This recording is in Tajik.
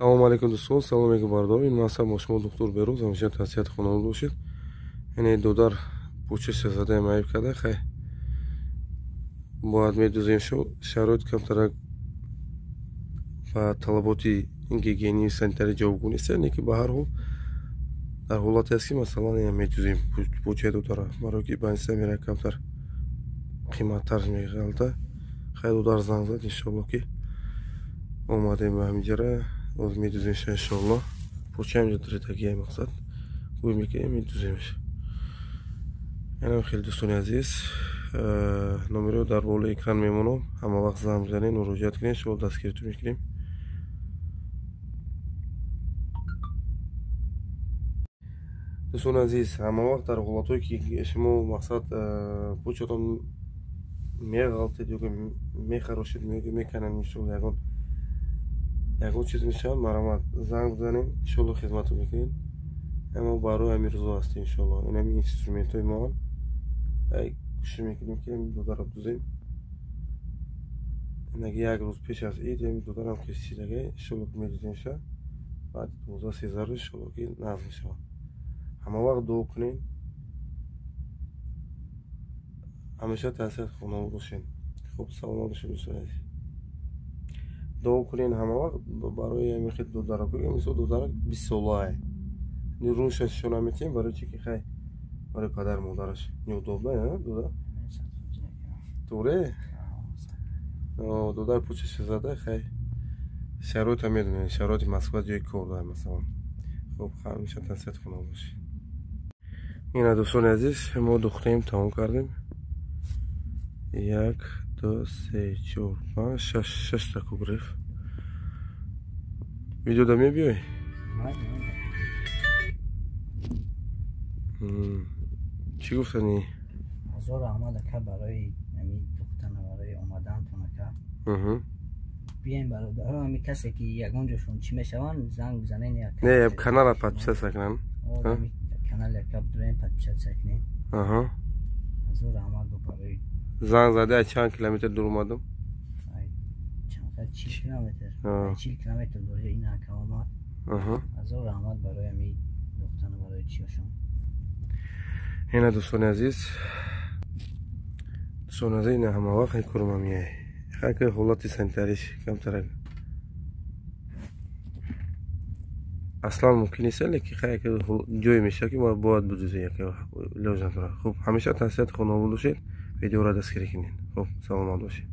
Салом алейкум дӯстон, саломеки бардор. Ин масъаб мо шумо доктор Бероз, ҳамеша тавсияти хонавод бошед. Яъне додар пӯчиша задаи майиб карда, хай бояд медӯзем шароит камтарак ба талаботи гигиении санитарии ҷавобгӯ нест, яъне ки ба ҳар ҳол дар ҳолате аст ки масалан медӯзем пӯчаи додара, барои ки ба инса мера камтар қиматтар меғалта. Хай додар занг зад, иншоалло ки омадем ба ҳамиҷара. Оз медӯземш иншоалло. Пӯчаам ҷадредагия мақсад гӯй мекунем медӯземш. Янам хеле дӯстони азиз, номеро дар болои экран мемонам. Ҳама вақт занг бизанед, муроҷиат кунед, иншоалло дастгирифтӣ мекунем. дӯстони азиз, ҳама вақт дар ҳолатое ки шумо мақсад пӯчатон меғалтед ё ки мехарошед, меканед, иншоалло ягон чиз мешавад, марамат занг бизанед, иншоалло хизматро мекунем. Ама барои ҳамин рӯзо ҳастем иншоалло. Ин ҳамин инструментҳои моан. Ай кӯшиш мекунем ки ҳамин додарро дӯзем. Инаги як рӯз пеш аз ид ҳамин додарам хисчидаga иншоалло ки медӯземша. Баъди 12-13 рӯз иншоалло ки назм мешавад. Ҳама вақт дуо кунед. ҳамеша тавсияти хонавод бошед. Хуб, саломат бошед дӯстони азиз. Дуо кунед ҳама вақт барои ҳамин хел додарак. Мисол додарак 20 солаe. Рӯша нишон наметиҳем барои чи ки хай барои падар модараш ёддоб на додар. Туре? Додар пӯчаша зада хай шароита медонед, шароити Москва ҷои кор дорад масалан. Хуб, ҳамеша тавсияти хонавод бошед. Ина дӯстони азиз, мо духтаем, тамом кардем. 1 2 3 4 5 6 та куб реф. Видеода мебиёй? چی گفتنی؟ هزار احمد که برای نمی دختن برای آمدن تونکه بیاین برای همی کسی که یگان جاشون چی میشون زنگ بزنین یا نه یه کانال پادپیسat سکنن کانال یکاب دوین پادپیسat سکنین هزار احمد برای زنگ زده چند کیلومتر دور اومدم؟ چند 40 کیلومتر 40 کیلومتر دور این که آمد هزار احمد برای همی دختن برای چیاشون. اینا دوستان عزیز این همه وقت این کارو میه خیلی که حالت سانیتاریش کمتر اصلا ممکن نیست لیکن خیلی که جای میشه که ما باید بدوزیم که لازم داره. خب همیشه توصیه خانواده باشید، ویدیو را دستگیری کنین. خب سلامت باشید.